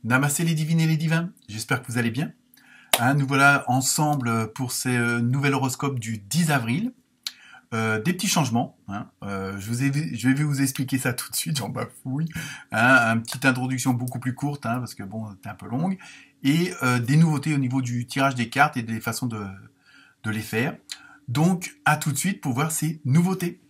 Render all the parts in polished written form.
Namasté les divines et les divins, j'espère que vous allez bien. Nous voilà ensemble pour ce nouvel horoscope du 10 avril. Des petits changements. Je vais vous expliquer ça tout de suite, j'en bafouille. Une petite introduction beaucoup plus courte, parce que bon, c'est un peu longue. Et des nouveautés au niveau du tirage des cartes et des façons de les faire. Donc, à tout de suite pour voir ces nouveautés.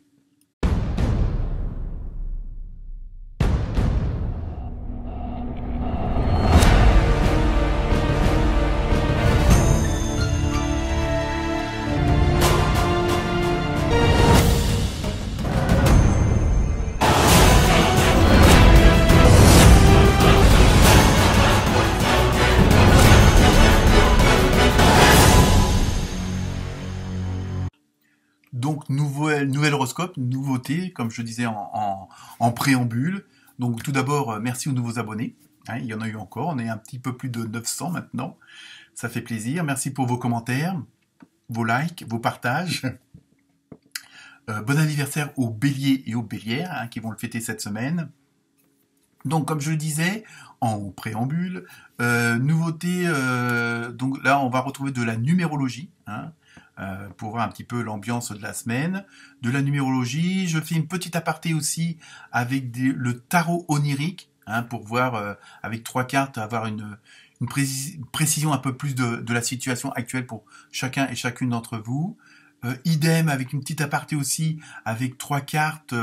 Donc, nouvel horoscope, nouveauté, comme je disais en préambule. Donc, tout d'abord, merci aux nouveaux abonnés. Il y en a eu encore, on est un petit peu plus de 900 maintenant. Ça fait plaisir. Merci pour vos commentaires, vos likes, vos partages. Bon anniversaire aux béliers et aux bélières qui vont le fêter cette semaine. Donc, comme je le disais en préambule, nouveauté, donc là, on va retrouver de la numérologie, pour voir un petit peu l'ambiance de la semaine. De la numérologie, je fais une petite aparté aussi avec le tarot onirique, pour voir avec 3 cartes, avoir une précision un peu plus de la situation actuelle pour chacun et chacune d'entre vous. Idem avec une petite aparté aussi avec 3 cartes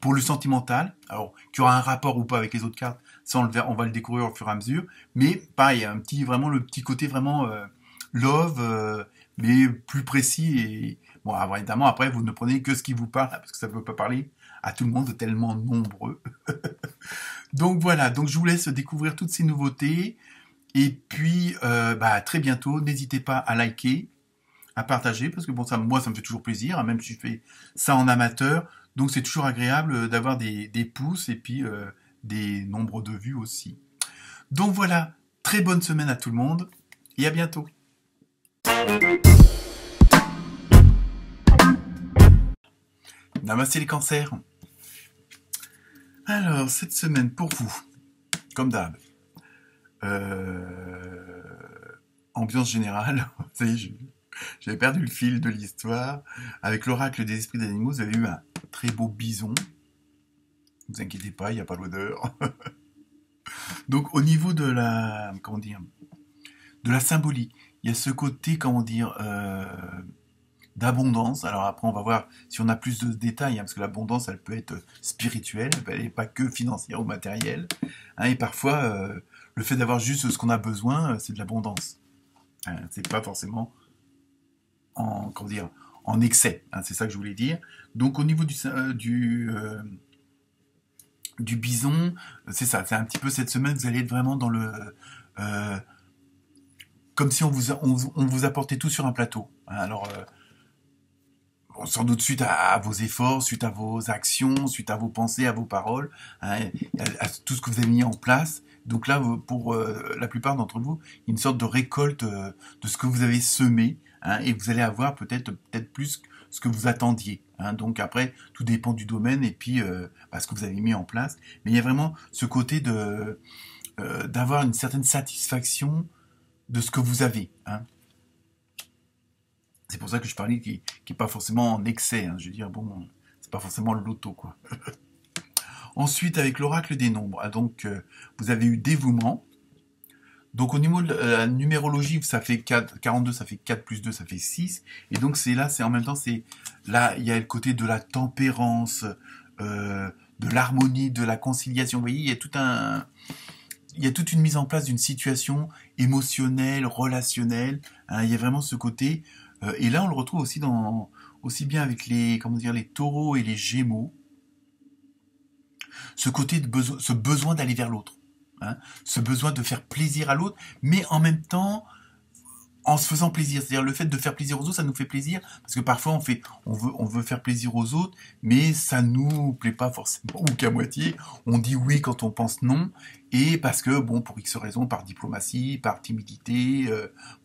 pour le sentimental. Alors, qu'il y aura un rapport ou pas avec les autres cartes, ça on va le découvrir au fur et à mesure. Mais pareil, vraiment le petit côté vraiment love, mais plus précis. Et bon, évidemment, après, vous ne prenez que ce qui vous parle, parce que ça ne peut pas parler à tout le monde, tellement nombreux. Donc voilà, donc je vous laisse découvrir toutes ces nouveautés. Et puis, très bientôt, n'hésitez pas à liker, à partager, parce que bon, moi, ça me fait toujours plaisir, même si je fais ça en amateur. Donc, c'est toujours agréable d'avoir des pouces et puis des nombres de vues aussi. Donc voilà, très bonne semaine à tout le monde et à bientôt. Namasté les cancers. Alors, cette semaine pour vous, comme d'hab, ambiance générale, ça y est, j'avais perdu le fil de l'histoire. Avec l'oracle des esprits d'animaux, vous avez eu un très beau bison. Ne vous inquiétez pas, il n'y a pas l'odeur. Donc au niveau de la, de la symbolique, il y a ce côté, d'abondance. Alors après, on va voir si on a plus de détails, parce que l'abondance, elle peut être spirituelle, elle n'est pas que financière ou matérielle. Et parfois, le fait d'avoir juste ce qu'on a besoin, c'est de l'abondance. C'est pas forcément en excès. C'est ça que je voulais dire. Donc au niveau du bison, c'est ça. C'est un petit peu cette semaine, vous allez être vraiment dans le... comme si on vous apportait tout sur un plateau. Alors... sans doute suite à vos efforts, suite à vos actions, suite à vos pensées, à vos paroles, à tout ce que vous avez mis en place. Donc là, pour la plupart d'entre vous, une sorte de récolte de ce que vous avez semé, et vous allez avoir peut-être plus ce que vous attendiez. Donc après, tout dépend du domaine et puis ce que vous avez mis en place. Mais il y a vraiment ce côté d'avoir une certaine satisfaction de ce que vous avez. C'est pour ça que je parlais qui n'est pas forcément en excès. Je veux dire, bon, c'est pas forcément le loto, quoi. Ensuite, avec l'oracle des nombres, donc vous avez eu dévouement. Donc au niveau de la numérologie, ça fait 42, ça fait 4 plus 2, ça fait 6. Et donc c'est en même temps, là, il y a le côté de la tempérance, de l'harmonie, de la conciliation. Vous voyez, il y a toute une mise en place d'une situation émotionnelle, relationnelle. Il y a vraiment ce côté... et là, on le retrouve aussi bien avec les taureaux et les gémeaux. Ce côté ce besoin d'aller vers l'autre. Ce besoin de faire plaisir à l'autre, mais en même temps, en se faisant plaisir. C'est-à-dire le fait de faire plaisir aux autres, ça nous fait plaisir, parce que parfois on veut faire plaisir aux autres, mais ça nous plaît pas forcément, ou qu'à moitié. On dit oui quand on pense non, et parce que, bon, pour X raisons, par diplomatie, par timidité,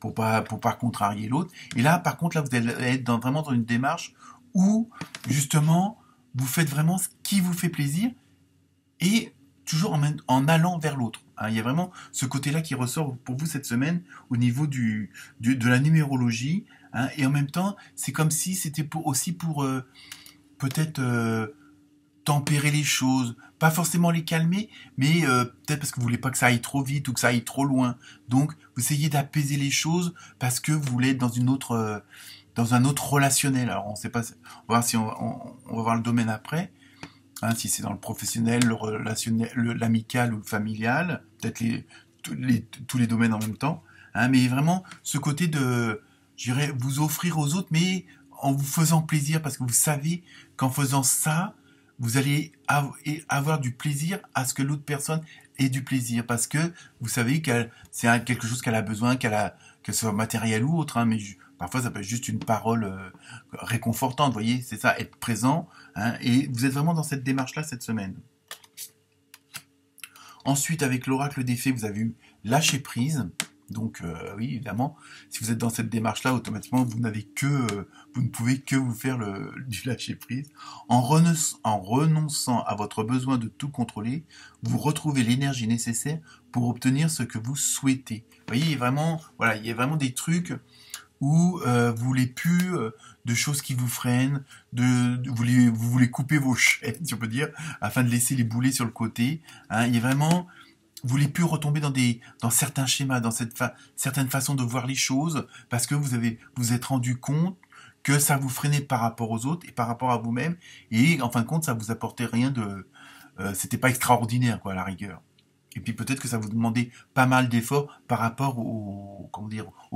pour pas contrarier l'autre. Et là, par contre, là, vous allez être vraiment dans une démarche où, justement, vous faites vraiment ce qui vous fait plaisir, et toujours en allant vers l'autre. Hein, il y a vraiment ce côté-là qui ressort pour vous cette semaine au niveau de la numérologie. Hein, et en même temps, c'est comme si c'était aussi pour peut-être tempérer les choses, pas forcément les calmer, mais peut-être parce que vous voulez pas que ça aille trop vite ou que ça aille trop loin. Donc, vous essayez d'apaiser les choses parce que vous voulez être dans un autre relationnel. Alors, on sait pas, on va voir si on va voir le domaine après. Hein, si c'est dans le professionnel, le relationnel, l'amical ou le familial, peut-être tous les domaines en même temps. Hein, mais vraiment, ce côté de, je dirais, vous offrir aux autres, mais en vous faisant plaisir, parce que vous savez qu'en faisant ça, vous allez avoir du plaisir à ce que l'autre personne ait du plaisir, parce que vous savez que c'est quelque chose qu'elle a besoin, que ce soit matériel ou autre, hein, mais parfois ça peut être juste une parole réconfortante, vous voyez, c'est ça, être présent, hein, et vous êtes vraiment dans cette démarche-là cette semaine. Ensuite, avec l'oracle des fées, vous avez eu lâcher prise. Donc, oui, évidemment, si vous êtes dans cette démarche-là, automatiquement, vous ne pouvez que vous faire du lâcher prise. En renonçant à votre besoin de tout contrôler, vous retrouvez l'énergie nécessaire pour obtenir ce que vous souhaitez. Vous voyez, il y a vraiment des trucs où vous voulez plus de choses qui vous freinent, vous voulez couper vos chaînes, si on peut dire, afin de laisser les boulets sur le côté. Hein, il y a vraiment, vous voulez plus retomber dans certains schémas, dans certaines façons de voir les choses, parce que vous êtes rendu compte que ça vous freinait par rapport aux autres et par rapport à vous-même, et en fin de compte, ça vous apportait rien c'était pas extraordinaire, quoi, à la rigueur. Et puis peut-être que ça vous demandait pas mal d'efforts par rapport au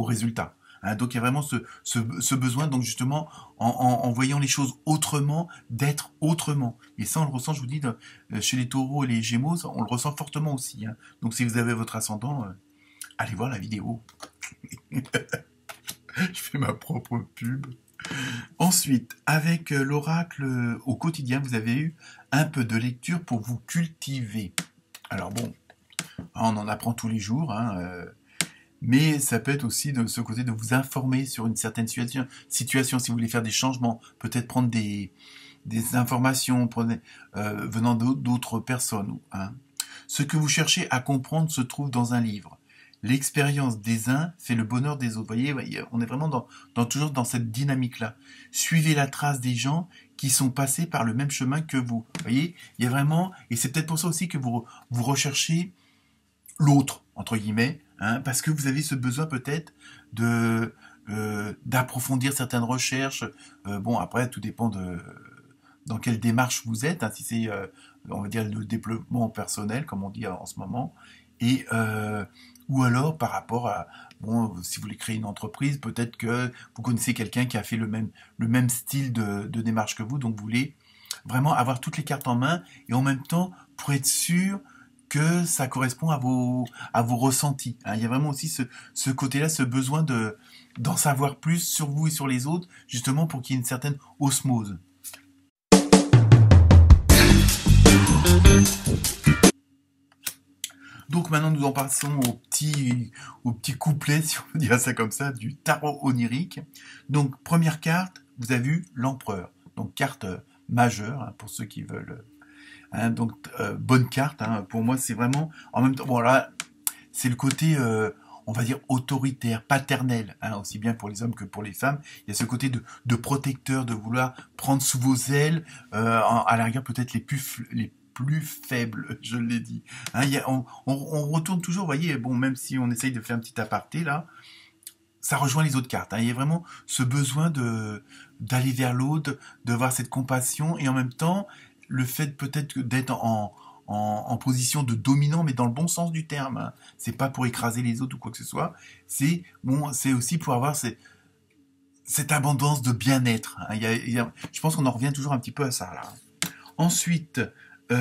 résultat. Hein, donc il y a vraiment ce besoin, donc justement, en voyant les choses autrement, d'être autrement. Et ça, on le ressent, je vous dis, chez les taureaux et les gémeaux, on le ressent fortement aussi. Hein. Donc si vous avez votre ascendant, allez voir la vidéo. Je fais ma propre pub. Ensuite, avec l'oracle au quotidien, vous avez eu un peu de lecture pour vous cultiver. Alors bon, on en apprend tous les jours, hein, mais ça peut être aussi de ce côté de vous informer sur une certaine situation, si vous voulez faire des changements, peut-être prendre des informations venant d'autres personnes. Hein. Ce que vous cherchez à comprendre se trouve dans un livre. L'expérience des uns fait le bonheur des autres. Vous voyez, on est vraiment toujours dans cette dynamique-là. Suivez la trace des gens qui sont passés par le même chemin que vous. Vous voyez, il y a vraiment, et c'est peut-être pour ça aussi que vous recherchez l'autre, entre guillemets, hein, parce que vous avez ce besoin peut-être d'approfondir certaines recherches. Bon, après, tout dépend dans quelle démarche vous êtes, hein, si c'est, on va dire, le développement personnel, comme on dit en ce moment, et ou alors par rapport à, bon, si vous voulez créer une entreprise, peut-être que vous connaissez quelqu'un qui a fait le même style de démarche que vous, donc vous voulez vraiment avoir toutes les cartes en main, et en même temps, pour être sûr que ça correspond à vos ressentis. Hein. Il y a vraiment aussi ce côté-là, ce besoin d'en savoir plus sur vous et sur les autres, justement pour qu'il y ait une certaine osmose. Donc maintenant nous en passons au petit couplet, si on peut dire ça comme ça, du tarot onirique. Donc première carte, vous avez vu l'empereur. Donc carte majeure, hein, pour ceux qui veulent. Hein, donc bonne carte, hein, pour moi c'est vraiment, en même temps, bon là, c'est le côté, on va dire, autoritaire, paternel, hein, aussi bien pour les hommes que pour les femmes. Il y a ce côté de protecteur, de vouloir prendre sous vos ailes, à la rigueur peut-être les plus faibles, je l'ai dit. Hein, on retourne toujours, vous voyez, bon, même si on essaye de faire un petit aparté là, ça rejoint les autres cartes. Hein. Il y a vraiment ce besoin d'aller vers l'autre, de voir cette compassion, et en même temps, le fait peut-être d'être en position de dominant, mais dans le bon sens du terme. Hein. C'est pas pour écraser les autres ou quoi que ce soit. C'est aussi pour avoir cette abondance de bien-être. Hein. Je pense qu'on en revient toujours un petit peu à ça. Là. Ensuite, vous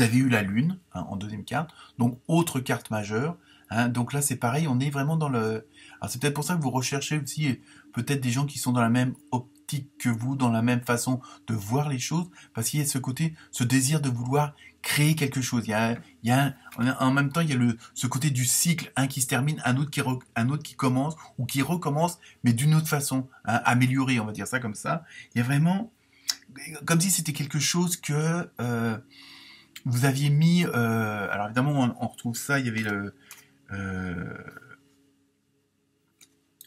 avez eu la lune, hein, en deuxième carte, donc autre carte majeure, hein. Donc là, c'est pareil, on est vraiment dans le... Alors c'est peut-être pour ça que vous recherchez aussi peut-être des gens qui sont dans la même optique que vous, dans la même façon de voir les choses, parce qu'il y a ce côté, ce désir de vouloir créer quelque chose. En même temps, il y a ce côté du cycle, un qui se termine, un autre qui commence, ou qui recommence, mais d'une autre façon, hein, amélioré, on va dire ça comme ça. Il y a vraiment, comme si c'était quelque chose que vous aviez mis... alors évidemment, on retrouve ça, il y avait le...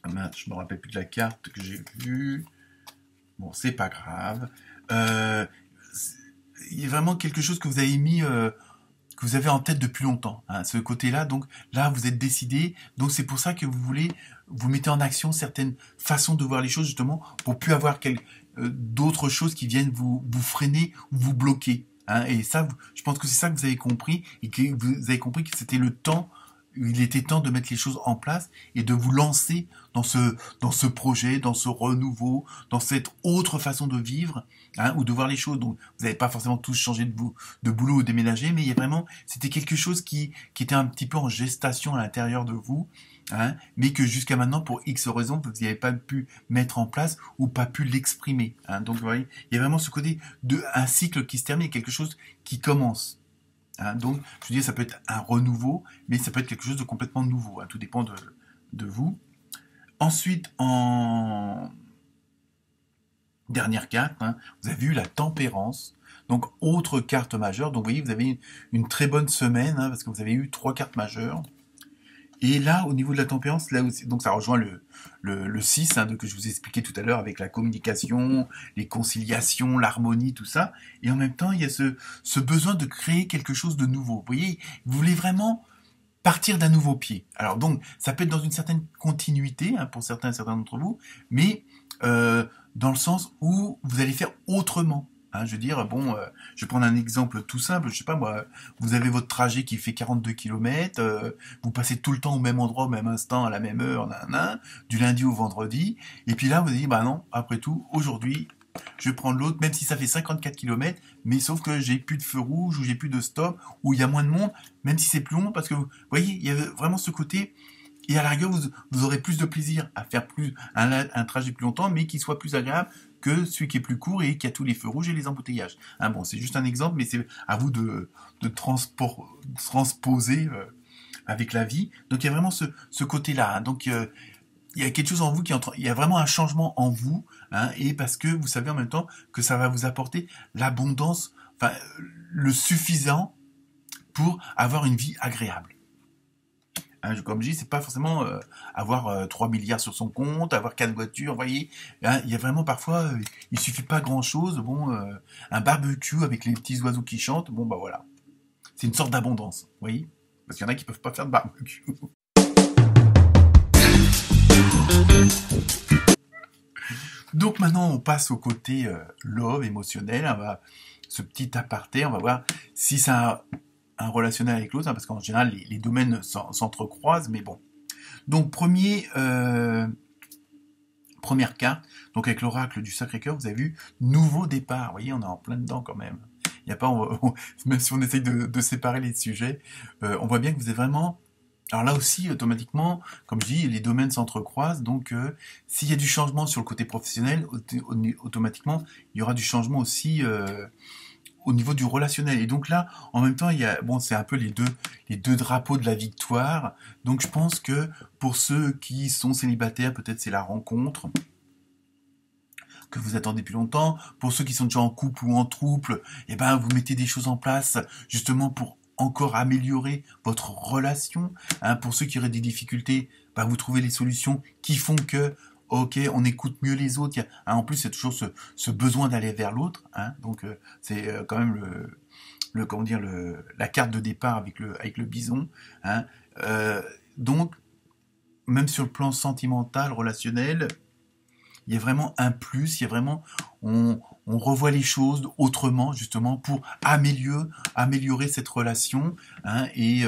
je me rappelle plus de la carte que j'ai vue. Bon, c'est pas grave. Il y a vraiment quelque chose que vous avez mis, que vous avez en tête depuis longtemps, hein, ce côté-là. Donc là, vous êtes décidé. Donc c'est pour ça que vous voulez, vous mettez en action certaines façons de voir les choses, justement, pour plus avoir d'autres choses qui viennent vous freiner ou vous bloquer. Hein. Et ça, je pense que c'est ça que vous avez compris, et que vous avez compris que c'était le temps. Il était temps de mettre les choses en place et de vous lancer dans ce projet, dans ce renouveau, dans cette autre façon de vivre, hein, ou de voir les choses. Donc, vous n'avez pas forcément tous changé de boulot ou déménager, mais il y a vraiment, c'était quelque chose qui était un petit peu en gestation à l'intérieur de vous, hein, mais que jusqu'à maintenant, pour X raisons, vous n'avez pas pu mettre en place ou pas pu l'exprimer. Hein. Donc, vous voyez, il y a vraiment ce côté un cycle qui se termine, quelque chose qui commence. Hein, donc, je dis, ça peut être un renouveau, mais ça peut être quelque chose de complètement nouveau. Hein, tout dépend de vous. Ensuite, en dernière carte, hein, vous avez eu la tempérance. Donc, autre carte majeure. Donc, vous voyez, vous avez une très bonne semaine, hein, parce que vous avez eu 3 cartes majeures. Et là, au niveau de la tempérance, là aussi, donc ça rejoint le 6, hein, que je vous ai expliqué tout à l'heure, avec la communication, les conciliations, l'harmonie, tout ça. Et en même temps, il y a ce besoin de créer quelque chose de nouveau. Vous voyez, vous voulez vraiment partir d'un nouveau pied. Alors donc, ça peut être dans une certaine continuité, hein, pour certains d'entre vous, mais dans le sens où vous allez faire autrement. Hein, je veux dire, bon, je vais prendre un exemple tout simple, je sais pas moi, vous avez votre trajet qui fait 42 km, vous passez tout le temps au même endroit, au même instant, à la même heure, du lundi au vendredi, et puis là, vous dites, bah non, après tout, aujourd'hui, je vais prendre l'autre, même si ça fait 54 km, mais sauf que j'ai plus de feu rouge, ou j'ai plus de stop, ou il y a moins de monde, même si c'est plus long, parce que, vous voyez, il y a vraiment ce côté, et à la rigueur, vous aurez plus de plaisir à faire un trajet plus longtemps, mais qui soit plus agréable que celui qui est plus court et qui a tous les feux rouges et les embouteillages. Hein, bon, c'est juste un exemple, mais c'est à vous de transposer avec la vie. Donc il y a vraiment ce côté-là. Hein. Donc il y a quelque chose en vous il y a vraiment un changement en vous, hein, et parce que vous savez en même temps que ça va vous apporter l'abondance, enfin le suffisant pour avoir une vie agréable. Hein, comme je dis, c'est pas forcément avoir 3 milliards sur son compte, avoir 4 voitures, vous voyez. Hein, il y a vraiment parfois, il suffit pas grand-chose. Bon, un barbecue avec les petits oiseaux qui chantent, bon bah voilà. C'est une sorte d'abondance, vous voyez. Parce qu'il y en a qui peuvent pas faire de barbecue. Donc maintenant, on passe au côté love, émotionnel. Ce petit aparté, on va voir si ça un relationnel avec l'autre, hein, parce qu'en général, les domaines s'entrecroisent, mais bon. Donc, première carte, donc avec l'oracle du Sacré-Cœur, vous avez vu, nouveau départ. Vous voyez, on est en plein dedans quand même. Il y a pas, même si on essaye de séparer les sujets, on voit bien que vous êtes vraiment... Alors là aussi, automatiquement, comme je dis, les domaines s'entrecroisent, donc s'il y a du changement sur le côté professionnel, automatiquement, il y aura du changement aussi... au niveau du relationnel. Et donc là, en même temps, il y a, bon, c'est un peu les deux drapeaux de la victoire. Donc je pense que pour ceux qui sont célibataires, peut-être c'est la rencontre que vous attendez depuis longtemps. Pour ceux qui sont déjà en couple ou en trouble, eh ben, vous mettez des choses en place justement pour encore améliorer votre relation. Hein. Pour ceux qui auraient des difficultés, ben, vous trouvez les solutions qui font que ok, on écoute mieux les autres. En plus, c'est toujours ce besoin d'aller vers l'autre. Hein, donc, c'est quand même la carte de départ avec le bison. Hein, donc, même sur le plan sentimental, relationnel, il y a vraiment un plus. Il y a vraiment, on revoit les choses autrement, justement, pour améliorer cette relation, hein, et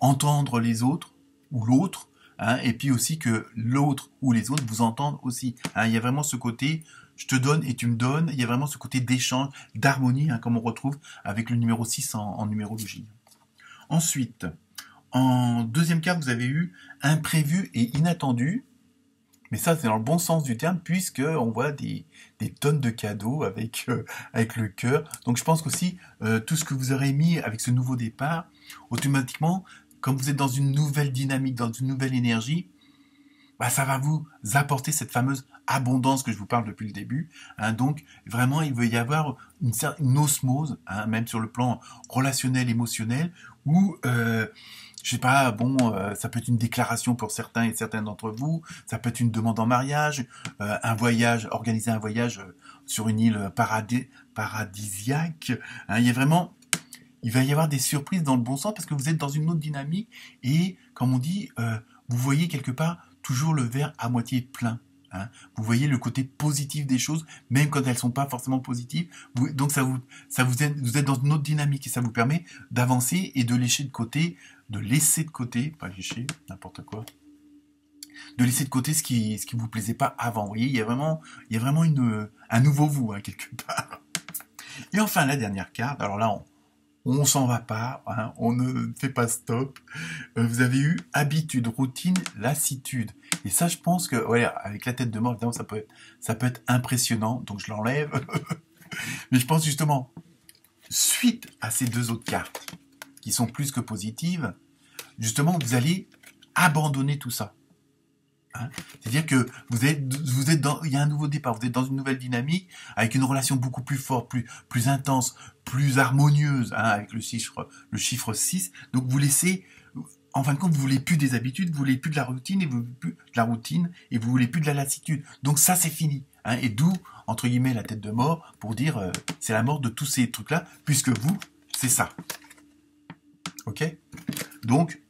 entendre les autres ou l'autre. Hein, et puis aussi que l'autre ou les autres vous entendent aussi. Hein, il y a vraiment ce côté, je te donne et tu me donnes. Il y a vraiment ce côté d'échange, d'harmonie, hein, comme on retrouve avec le numéro 6 en numérologie. Ensuite, En deuxième carte, vous avez eu imprévu et inattendu. Mais ça, c'est dans le bon sens du terme, puisque on voit des tonnes de cadeaux avec le cœur. Donc je pense qu'aussi, tout ce que vous aurez mis avec ce nouveau départ, automatiquement, comme vous êtes dans une nouvelle dynamique, dans une nouvelle énergie, bah, ça va vous apporter cette fameuse abondance que je vous parle depuis le début. Hein. Donc vraiment, il va y avoir une osmose, hein, même sur le plan relationnel, émotionnel, où je sais pas, bon, ça peut être une déclaration pour certains et certaines d'entre vous, ça peut être une demande en mariage, un voyage, organiser un voyage sur une île paradisiaque. Hein, il va y avoir des surprises dans le bon sens parce que vous êtes dans une autre dynamique et, comme on dit, vous voyez quelque part toujours le verre à moitié plein. Hein. Vous voyez le côté positif des choses, même quand elles sont pas forcément positives. Donc vous êtes dans une autre dynamique et ça vous permet d'avancer et de laisser de côté, pas lécher, n'importe quoi, de laisser de côté ce qui vous plaisait pas avant. Vous voyez, il y a vraiment un nouveau vous, hein, quelque part. Et enfin, la dernière carte, alors là, on s'en va pas, hein, on ne fait pas stop. Vous avez eu habitude, routine, lassitude. Et ça, je pense que, ouais, avec la tête de mort, évidemment, ça peut être impressionnant, donc je l'enlève. Mais je pense justement, suite à ces deux autres cartes, qui sont plus que positives, justement, vous allez abandonner tout ça. Hein. C'est-à-dire que vous êtes il y a un nouveau départ, vous êtes dans une nouvelle dynamique, avec une relation beaucoup plus forte, plus intense, plus harmonieuse, hein, avec le chiffre 6. Donc vous laissez, en fin de compte, vous voulez plus des habitudes, vous voulez plus de la routine, et vous voulez plus de la lassitude. Donc ça, c'est fini. Hein, et d'où, entre guillemets, la tête de mort, pour dire, c'est la mort de tous ces trucs-là, puisque vous, c'est ça. Ok? Donc,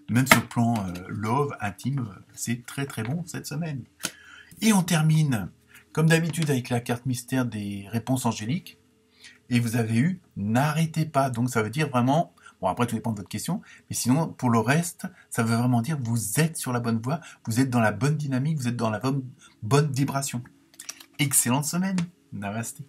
même sur le plan love, intime, c'est très très bon cette semaine. Et on termine, comme d'habitude, avec la carte mystère des réponses angéliques. Et vous avez eu n'arrêtez pas. Donc ça veut dire vraiment, bon après tout dépend de votre question, mais sinon pour le reste, ça veut vraiment dire vous êtes sur la bonne voie, vous êtes dans la bonne dynamique, vous êtes dans la bonne vibration. Excellente semaine. Namasté.